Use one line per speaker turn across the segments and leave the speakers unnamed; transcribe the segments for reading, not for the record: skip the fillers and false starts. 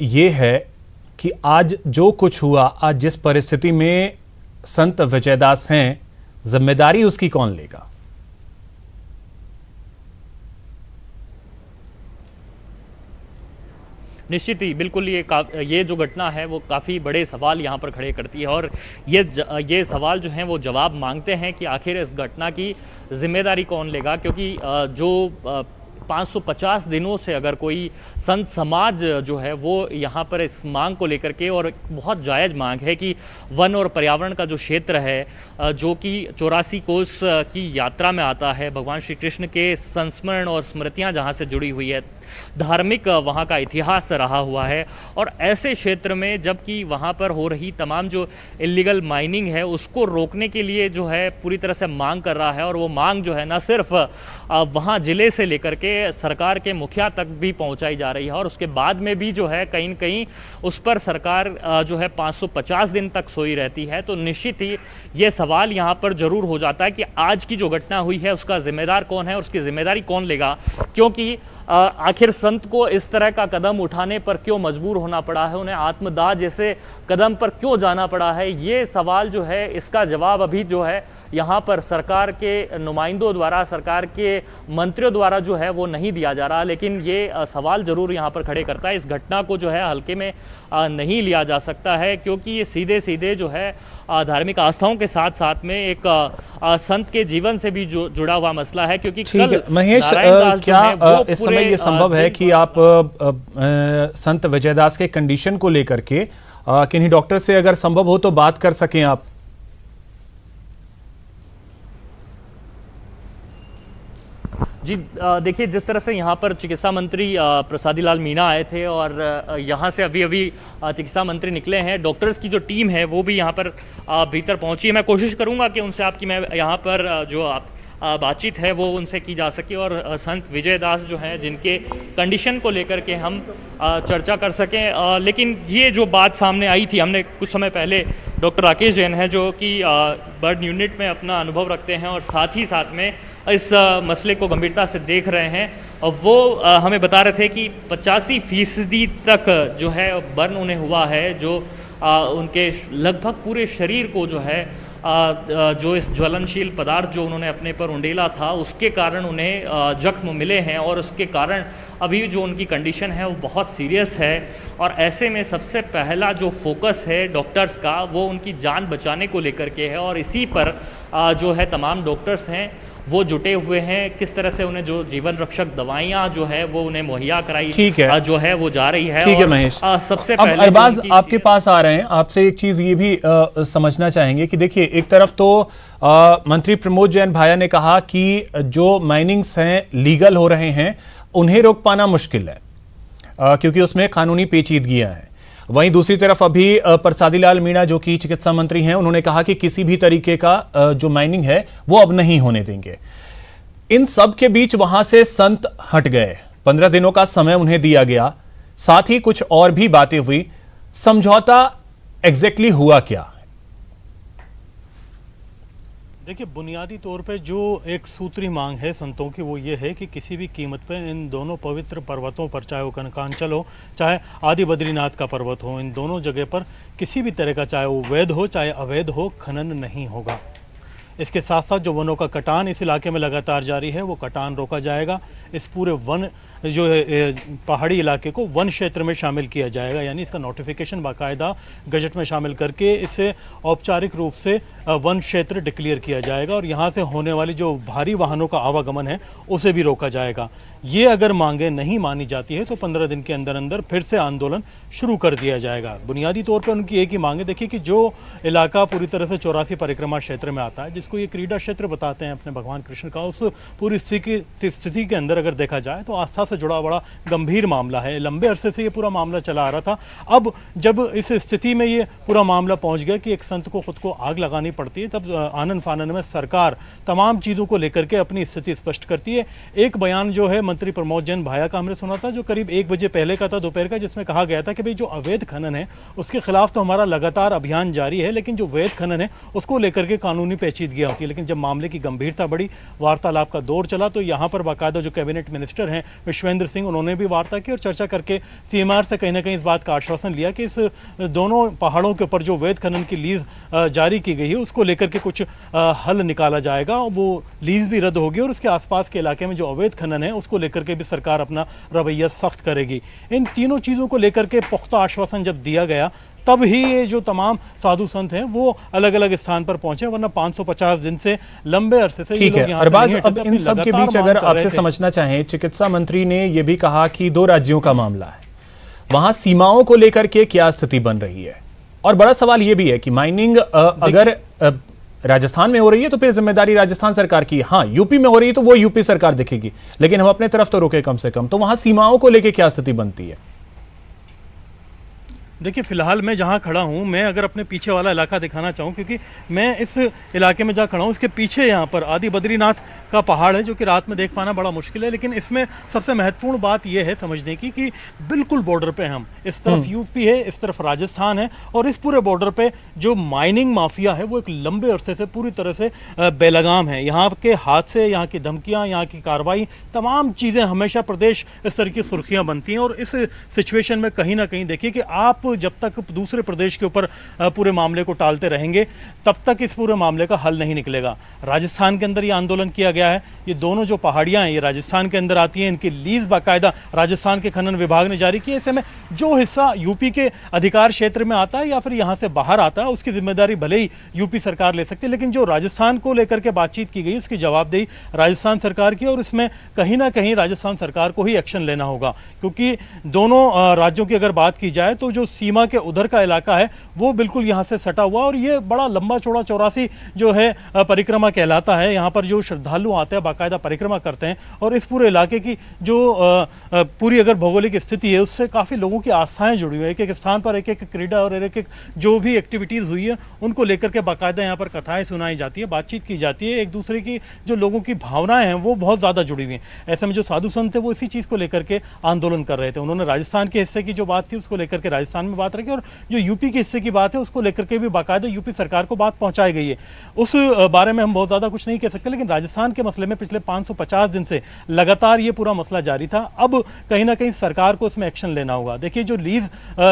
ये है कि आज जो कुछ हुआ, आज जिस परिस्थिति में संत विजयदास हैं, जिम्मेदारी उसकी कौन लेगा?
निश्चित ही बिल्कुल ये जो घटना है वो काफ़ी बड़े सवाल यहाँ पर खड़े करती है और ये सवाल जो हैं वो जवाब मांगते हैं कि आखिर इस घटना की जिम्मेदारी कौन लेगा, क्योंकि जो 550 दिनों से अगर कोई संत समाज जो है वो यहाँ पर इस मांग को लेकर के, और बहुत जायज़ मांग है कि वन और पर्यावरण का जो क्षेत्र है जो कि 84 कोस की यात्रा में आता है, भगवान श्री कृष्ण के संस्मरण और स्मृतियाँ जहाँ से जुड़ी हुई है, धार्मिक वहाँ का इतिहास रहा हुआ है, और ऐसे क्षेत्र में जबकि वहाँ पर हो रही तमाम जो इलीगल माइनिंग है उसको रोकने के लिए जो है पूरी तरह से मांग कर रहा है। और वो मांग जो है ना सिर्फ वहाँ ज़िले से लेकर के सरकार के मुखिया तक भी पहुँचाई जा रही है, और उसके बाद में भी जो है कहीं न कहीं उस पर सरकार जो है 550 दिन तक सोई रहती है। तो निश्चित ही ये सवाल यहाँ पर ज़रूर हो जाता है कि आज की जो घटना हुई है उसका जिम्मेदार कौन है, उसकी जिम्मेदारी कौन लेगा, क्योंकि आखिर संत को इस तरह का कदम उठाने पर क्यों मजबूर होना पड़ा है, उन्हें आत्मदाह जैसे कदम पर क्यों जाना पड़ा है, ये सवाल जो है इसका जवाब अभी जो है यहाँ पर सरकार के नुमाइंदों द्वारा, सरकार के मंत्रियों द्वारा जो है वो नहीं दिया जा रहा। लेकिन ये सवाल ज़रूर यहाँ पर खड़े करता है। इस घटना को जो है हल्के में नहीं लिया जा सकता है, क्योंकि ये सीधे सीधे जो है धार्मिक आस्थाओं के साथ साथ में एक संत के जीवन से भी जुड़ा हुआ मसला है। क्योंकि कल
महेश, क्या इस समय ये संभव है कि आप संत विजयदास के कंडीशन को लेकर के किन्हीं डॉक्टर से अगर संभव हो तो बात कर सकें आप?
जी देखिए, जिस तरह से यहाँ पर चिकित्सा मंत्री प्रसादी लाल मीणा आए थे और यहाँ से अभी चिकित्सा मंत्री निकले हैं, डॉक्टर्स की जो टीम है वो भी यहाँ पर भीतर पहुँची है। मैं कोशिश करूँगा कि उनसे मैं यहाँ पर जो बातचीत है वो उनसे की जा सके और संत विजयदास जो हैं जिनके कंडीशन को लेकर के हम चर्चा कर सकें। लेकिन ये जो बात सामने आई थी, हमने कुछ समय पहले डॉक्टर राकेश जैन हैं जो कि बर्न यूनिट में अपना अनुभव रखते हैं और साथ ही साथ में इस मसले को गंभीरता से देख रहे हैं, और वो हमें बता रहे थे कि 85% तक जो है बर्न उन्हें हुआ है, जो उनके लगभग पूरे शरीर को जो है जो इस ज्वलनशील पदार्थ जो उन्होंने अपने पर उंडेला था उसके कारण उन्हें जख्म मिले हैं, और उसके कारण अभी जो उनकी कंडीशन है वो बहुत सीरियस है। और ऐसे में सबसे पहला जो फोकस है डॉक्टर्स का वो उनकी जान बचाने को लेकर के है, और इसी पर जो है तमाम डॉक्टर्स हैं वो जुटे हुए हैं। किस तरह से उन्हें जो जीवन रक्षक दवाइयाँ जो है वो उन्हें मुहैया कराई जो है वो जा रही है।
ठीक है महेश,
सबसे
अब
पहले
अरबाज आपके पास आ रहे हैं, आपसे एक चीज ये भी समझना चाहेंगे कि देखिए, एक तरफ तो मंत्री प्रमोद जैन भाया ने कहा कि जो माइनिंग्स हैं लीगल हो रहे हैं उन्हें रोक पाना मुश्किल है क्योंकि उसमें कानूनी पेचीदगियां हैं। वहीं दूसरी तरफ अभी प्रसादी लाल मीणा जो कि चिकित्सा मंत्री हैं, उन्होंने कहा कि किसी भी तरीके का जो माइनिंग है वो अब नहीं होने देंगे। इन सब के बीच वहां से संत हट गए, 15 दिनों का समय उन्हें दिया गया, साथ ही कुछ और भी बातें हुई। समझौता एग्जैक्टली हुआ क्या?
देखिए, बुनियादी तौर पे जो एक सूत्री मांग है संतों की वो ये है कि किसी भी कीमत पे इन दोनों पवित्र पर्वतों पर, चाहे वो कनकांचल हो चाहे आदि बद्रीनाथ का पर्वत हो, इन दोनों जगह पर किसी भी तरह का, चाहे वो वैध हो चाहे अवैध हो, खनन नहीं होगा। इसके साथ साथ जो वनों का कटान इस इलाके में लगातार जारी है वो कटान रोका जाएगा। इस पूरे वन जो है पहाड़ी इलाके को वन क्षेत्र में शामिल किया जाएगा, यानी इसका नोटिफिकेशन बाकायदा गजट में शामिल करके इसे औपचारिक रूप से वन क्षेत्र डिक्लेयर किया जाएगा, और यहाँ से होने वाली जो भारी वाहनों का आवागमन है उसे भी रोका जाएगा। ये अगर मांगे नहीं मानी जाती है तो 15 दिन के अंदर अंदर फिर से आंदोलन शुरू कर दिया जाएगा। बुनियादी तौर पर उनकी एक ही मांग है। देखिए कि जो इलाका पूरी तरह से 84 परिक्रमा क्षेत्र में आता है, जिसको ये क्रीडा क्षेत्र बताते हैं अपने भगवान कृष्ण का, उस पूरी स्थिति के अंदर अगर देखा जाए तो आस्था से जुड़ा बड़ा गंभीर मामला है। लंबे अरसे से ये पूरा मामला चला आ रहा था। अब जब इस स्थिति में ये पूरा मामला पहुंच गया कि एक संत को खुद को आग लगानी पड़ती है, तब आनन फानन में सरकार तमाम चीजों को लेकर के अपनी स्थिति स्पष्ट करती है। एक बयान जो है मंत्री प्रमोद जैन भाया का हमने सुना था, जो करीब 1 बजे पहले का था, दोपहर का, जिसमें कहा गया था कि भाई जो अवैध खनन है उसके खिलाफ तो हमारा लगातार अभियान जारी है, लेकिन जो वैध खनन है उसको लेकर के कानूनी पेचीदगियां होती है। लेकिन जब मामले की गंभीरता बढ़ी, वार्तालाप का दौर चला, तो यहां पर बाकायदा जो कैबिनेट मिनिस्टर हैं विश्वेंद्र सिंह, उन्होंने भी वार्ता की और चर्चा करके सीएमआर से कहीं ना कहीं इस बात का आश्वासन लिया कि इस दोनों पहाड़ों के ऊपर जो अवैध खनन की लीज जारी की गई है उसको लेकर के कुछ हल निकाला जाएगा। वो लीज भी रद्द होगी और उसके आसपास के इलाके में जो अवैध खनन है उसको लेकर के भी सरकार अपना रवैया सख्त करेगी। इन तीनों चीजों को लेकर के पुख्ता आश्वासन जब दिया गया तब ही ये जो तमाम साधु संत हैं वो अलग अलग स्थान पर पहुंचे, वरना 550 दिन से लंबे अरसे से
ठीक है। अरबाज, अब इन सब के बीच अगर आपसे समझना चाहें, चिकित्सा मंत्री ने यह भी कहा कि 2 राज्यों का मामला है, वहां सीमाओं को लेकर के क्या स्थिति बन रही है, और बड़ा सवाल यह भी है कि माइनिंग अगर राजस्थान में हो रही है तो फिर जिम्मेदारी राजस्थान सरकार की, हाँ यूपी में हो रही है तो वो यूपी सरकार दिखेगी, लेकिन हम अपने तरफ तो रोके कम से कम, तो वहां सीमाओं को लेकर क्या स्थिति बनती है?
देखिए, फिलहाल मैं जहां खड़ा हूं, मैं अगर अपने पीछे वाला इलाका दिखाना चाहूं, क्योंकि मैं इस इलाके में जहां खड़ा हूं उसके पीछे यहां पर आदि बद्रीनाथ का पहाड़ है जो कि रात में देख पाना बड़ा मुश्किल है, लेकिन इसमें सबसे महत्वपूर्ण बात यह है समझने की कि बिल्कुल बॉर्डर पे हम, इस तरफ यूपी है, इस तरफ राजस्थान है, और इस पूरे बॉर्डर पे जो माइनिंग माफिया है वो एक लंबे अरसे से पूरी तरह से बेलगाम है। यहाँ के हादसे, यहाँ की धमकियां, यहाँ की कार्रवाई, तमाम चीजें हमेशा प्रदेश इस तरह की सुर्खियां बनती हैं। और इस सिचुएशन में कहीं ना कहीं देखिए कि आप जब तक दूसरे प्रदेश के ऊपर पूरे मामले को टालते रहेंगे तब तक इस पूरे मामले का हल नहीं निकलेगा। राजस्थान के अंदर ये आंदोलन किया गया है, ये दोनों जो पहाड़ियां हैं ये राजस्थान के अंदर आती हैं, इनकी लीज बाकायदा राजस्थान के खनन विभाग ने जारी की है। ऐसे में जो हिस्सा यूपी के अधिकार क्षेत्र में आता है या फिर यहां से बाहर आता है उसकी जिम्मेदारी भले ही यूपी सरकार ले सकती है, लेकिन जो राजस्थान को लेकर के बातचीत की गई उसकी जवाबदेही राजस्थान सरकार की, और इसमें कहीं ना कहीं राजस्थान सरकार को ही एक्शन लेना होगा, क्योंकि दोनों राज्यों की अगर बात की जाए तो जो सीमा के उधर का इलाका है वो बिल्कुल यहां से सटा हुआ, और ये बड़ा लंबा चौड़ा 84 जो है परिक्रमा कहलाता है। यहां पर जो श्रद्धालु आते हैं बाकायदा परिक्रमा करते हैं, और इस पूरे इलाके की जो पूरी अगर भौगोलिक स्थिति है उससे काफी लोगों की आस्थाएं जुड़ी हुई है। एक एक स्थान पर एक एक क्रीड़ा और एक एक जो भी एक्टिविटीज हुई है उनको लेकर के बाकायदा यहां पर कथाएं सुनाई जाती है, बातचीत की जाती है, एक दूसरे की जो लोगों की भावनाएं हैं वो बहुत ज्यादा जुड़ी हुई हैं। ऐसे में जो साधु संत थे वो इसी चीज को लेकर के आंदोलन कर रहे थे। उन्होंने राजस्थान के हिस्से की जो बात थी उसको लेकर के राजस्थान में बात रखी, और जो यूपी के हिस्से की बात है उसको लेकर के भी बाकायदा यूपी सरकार को बात पहुंचाई गई है। उस बारे में हम बहुत ज्यादा कुछ नहीं कह सकते, लेकिन राजस्थान के मसले में पिछले 550 दिन से लगातार ये पूरा मसला जारी था। अब कहीं ना कहीं सरकार को इसमें एक्शन लेना होगा। देखिए, जो लीज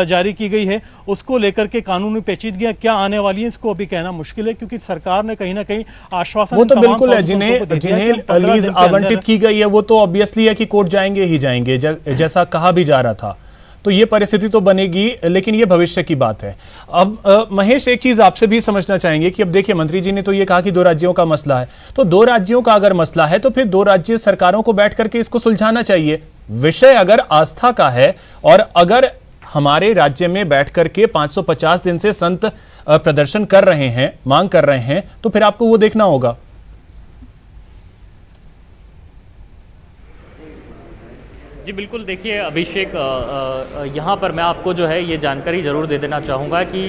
जारी की गई है उसको लेकर के कानूनी पेचीदगियां क्या आने वाली हैं इसको अभी कहना मुश्किल है, क्योंकि सरकार ने कहीं ना कहीं आश्वासन,
वो तो बिल्कुल है, जिन्हें लीज आवंटित की गई है वो तो ऑब्वियसली है कि कोर्ट जाएंगे ही जाएंगे, जैसा कहा भी जा रहा था, तो ये परिस्थिति तो बनेगी, लेकिन ये भविष्य की बात है। अब महेश, एक चीज आपसे भी समझना चाहेंगे कि अब देखिए मंत्री जी ने तो ये कहा कि 2 राज्यों का मसला है, तो 2 राज्यों का अगर मसला है तो फिर 2 राज्य सरकारों को बैठ करके इसको सुलझाना चाहिए। विषय अगर आस्था का है और अगर हमारे राज्य में बैठ करके 550 दिन से संत प्रदर्शन कर रहे हैं, मांग कर रहे हैं, तो फिर आपको वो देखना होगा।
जी बिल्कुल, देखिए अभिषेक, यहाँ पर मैं आपको जो है ये जानकारी ज़रूर दे देना चाहूँगा कि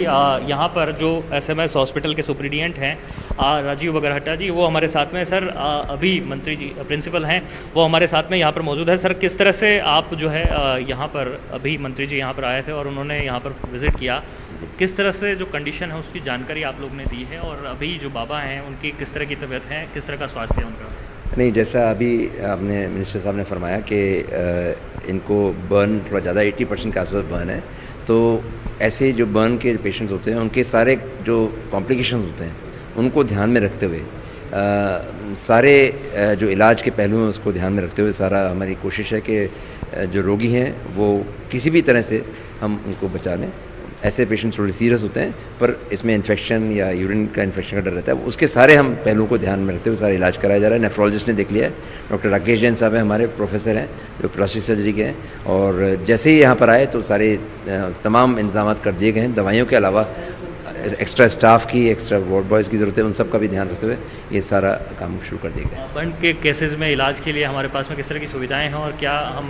यहाँ पर जो SMS हॉस्पिटल के सुप्रिटेंडेंट हैं राजीव बगरहट्टा जी, वो हमारे साथ में। सर, अभी मंत्री जी प्रिंसिपल हैं वो हमारे साथ में यहाँ पर मौजूद है। सर, किस तरह से आप जो है यहाँ पर, अभी मंत्री जी यहाँ पर आए थे और उन्होंने यहाँ पर विज़िट किया, किस तरह से जो कंडीशन है उसकी जानकारी आप लोग ने दी है, और अभी जो बाबा हैं उनकी किस तरह की तबीयत है, किस तरह का स्वास्थ्य है उनका?
नहीं, जैसा अभी आपने मिनिस्टर साहब ने फरमाया कि इनको बर्न थोड़ा ज़्यादा 80% के आसपास बर्न है, तो ऐसे जो बर्न के पेशेंट्स होते हैं उनके सारे जो कॉम्प्लिकेशंस होते हैं उनको ध्यान में रखते हुए, सारे जो इलाज के पहलू हैं उसको ध्यान में रखते हुए सारा हमारी कोशिश है कि जो रोगी हैं वो किसी भी तरह से हम उनको बचा लें। ऐसे पेशेंट थोड़े सीरियस होते हैं पर इसमें इन्फेक्शन या यूरिन का इन्फेक्शन का डर रहता है, उसके सारे हम पहलुओं को ध्यान में रखते हुए सारा इलाज कराया जा रहा है। नेफ्रोलॉजिस्ट ने देख लिया है, डॉक्टर राकेश जैन साहब हैं हमारे प्रोफेसर हैं जो प्लास्टिक सर्जरी के हैं, और जैसे ही यहाँ पर आए तो सारे तमाम इंतजाम कर दिए गए हैं। दवाइयों के अलावा एक्स्ट्रा स्टाफ की, एक्स्ट्रा वार्ड बॉयज़ की ज़रूरत है, उन सब का भी ध्यान रखते हुए ये सारा काम शुरू कर दिया गया।
बर्न के केसेस में इलाज के लिए हमारे पास में किस तरह की सुविधाएं हैं, और क्या हम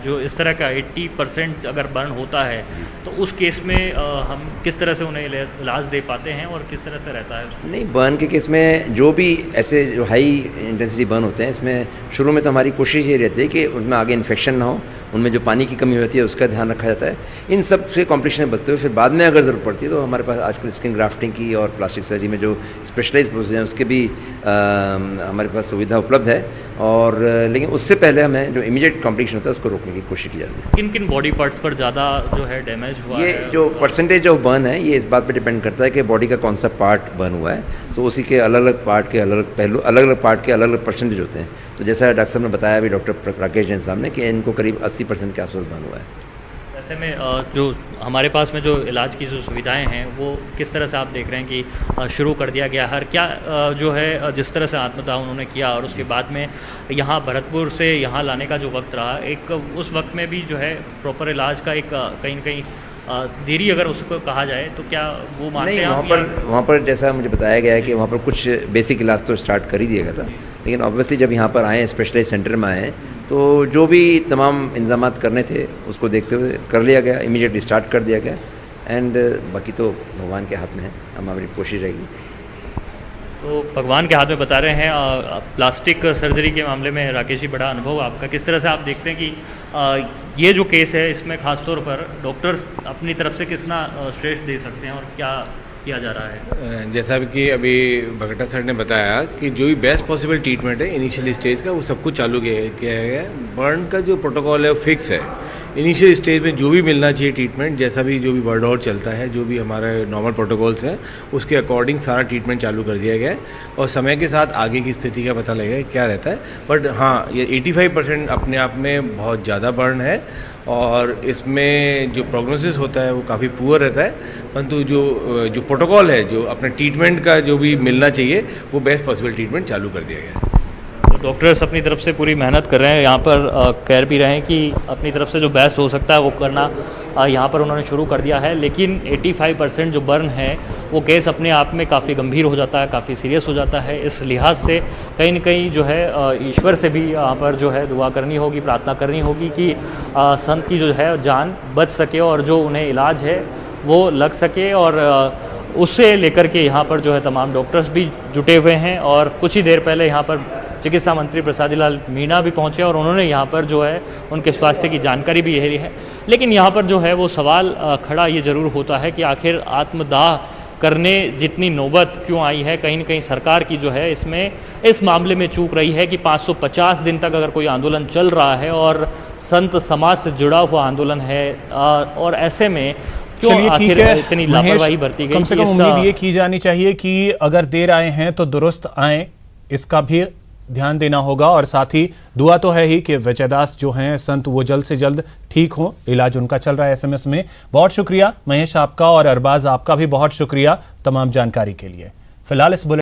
जो इस तरह का 80% अगर बर्न होता है तो उस केस में हम किस तरह से उन्हें इलाज दे पाते हैं और किस तरह से रहता है?
नहीं, बर्न के केस में जो भी ऐसे जो हाई इंटेंसिटी बर्न होते हैं, इसमें शुरू में तो हमारी कोशिश ये रहती है कि उनमें आगे इन्फेक्शन ना हो, उनमें जो पानी की कमी होती है उसका ध्यान रखा जाता है। इन सब से कॉम्प्लिकेशन बचते हुए फिर बाद में अगर ज़रूरत पड़ती है तो हमारे पास आजकल स्किन ग्राफ्टिंग की और प्लास्टिक सर्जरी में जो स्पेशलाइज्ड प्रोसीजर हैं उसके भी हमारे पास सुविधा उपलब्ध है, और लेकिन उससे पहले हमें जो इमीडिएट कॉम्प्लिकेशन होता है उसको रोकने की कोशिश की जाती है।
किन किन बॉडी पार्ट्स पर ज़्यादा जो है डैमेज हुआ
ये
है?
जो परसेंटेज ऑफ बर्न है ये इस बात पे डिपेंड करता है कि बॉडी का कौन सा पार्ट बर्न हुआ है। सो उसी के अलग अलग पार्ट के अलग अलग पहलू, अलग अलग पार्ट के अलग अलग परसेंटेज होते हैं। तो जैसा डॉक्टर साहब ने बताया अभी, डॉक्टर राकेश जैन साहब ने, कि इनको करीब 80% के आसपास बर्न हुआ है।
ऐसे में जो हमारे पास में जो इलाज की जो सुविधाएं हैं वो किस तरह से आप देख रहे हैं कि शुरू कर दिया गया हर क्या जो है जिस तरह से आत्मदाह उन्होंने किया और उसके बाद में यहाँ भरतपुर से यहाँ लाने का जो वक्त रहा, एक उस वक्त में भी जो है प्रॉपर इलाज का एक कहीं न कहीं देरी अगर उसको कहा जाए तो क्या वो मानते हैं आप?
वहाँ पर जैसा मुझे बताया गया है कि वहाँ पर कुछ बेसिक इलाज तो स्टार्ट कर ही दिया गया था, लेकिन ऑब्वियसली जब यहाँ पर आए, स्पेशलाइज सेंटर में आए, तो जो भी तमाम इंतजामात करने थे उसको देखते हुए कर लिया गया, इमीडिएटली स्टार्ट कर दिया गया। एंड बाकी तो भगवान के हाथ में है, हमारी कोशिश रहेगी।
तो भगवान के हाथ में बता रहे हैं। प्लास्टिक सर्जरी के मामले में राकेश जी, बड़ा अनुभव आपका, किस तरह से आप देखते हैं कि ये जो केस है इसमें खासतौर पर डॉक्टर अपनी तरफ से कितना श्रेष्ठ दे सकते हैं और क्या किया जा रहा है?
जैसा कि अभी भगटा सर ने बताया कि जो भी बेस्ट पॉसिबल ट्रीटमेंट है इनिशियल स्टेज का वो सब कुछ चालू किया गया है। बर्न का जो प्रोटोकॉल है वो फिक्स है। इनिशियल स्टेज में जो भी मिलना चाहिए ट्रीटमेंट, जैसा भी जो भी वर्ड और चलता है, जो भी हमारे नॉर्मल प्रोटोकॉल्स हैं उसके अकॉर्डिंग सारा ट्रीटमेंट चालू कर दिया गया है और समय के साथ आगे की स्थिति का पता लगेगा क्या रहता है। बट हाँ, ये 85% अपने आप में बहुत ज़्यादा बर्न है और इसमें जो प्रोग्नोसिस होता है वो काफ़ी पुअर रहता है, परंतु जो प्रोटोकॉल है, जो अपने ट्रीटमेंट का जो भी मिलना चाहिए वो बेस्ट पॉसिबल ट्रीटमेंट चालू कर दिया गया है।
डॉक्टर्स अपनी तरफ से पूरी मेहनत कर रहे हैं, यहाँ पर कह भी रहे हैं कि अपनी तरफ से जो बेस्ट हो सकता है वो करना यहाँ पर उन्होंने शुरू कर दिया है। लेकिन 85% जो बर्न है वो केस अपने आप में काफ़ी गंभीर हो जाता है, काफ़ी सीरियस हो जाता है। इस लिहाज से कहीं न कहीं जो है ईश्वर से भी यहाँ पर जो है दुआ करनी होगी, प्रार्थना करनी होगी कि संत की जो है जान बच सके और जो उन्हें इलाज है वो लग सके। और उससे लेकर के यहाँ पर जो है तमाम डॉक्टर्स भी जुटे हुए हैं और कुछ ही देर पहले यहाँ पर चिकित्सा मंत्री प्रसादी लाल मीणा भी पहुंचे और उन्होंने यहाँ पर जो है उनके स्वास्थ्य की जानकारी भी यही है। लेकिन यहाँ पर जो है वो सवाल खड़ा ये ज़रूर होता है कि आखिर आत्मदाह करने जितनी नौबत क्यों आई है? कहीं न कहीं सरकार की जो है इसमें इस मामले में चूक रही है कि 550 दिन तक अगर कोई आंदोलन चल रहा है और संत समाज से जुड़ा हुआ आंदोलन है और ऐसे में क्यों आखिर इतनी लापरवाही बरती गई?
कम से कम उम्मीद ये की जानी चाहिए कि अगर देर आए हैं तो दुरुस्त आए, इसका भी ध्यान देना होगा। और साथ ही दुआ तो है ही कि विजय दास जो हैं संत वो जल्द से जल्द ठीक हो। इलाज उनका चल रहा है SMS में। बहुत शुक्रिया महेश आपका और अरबाज आपका भी बहुत शुक्रिया तमाम जानकारी के लिए। फिलहाल इस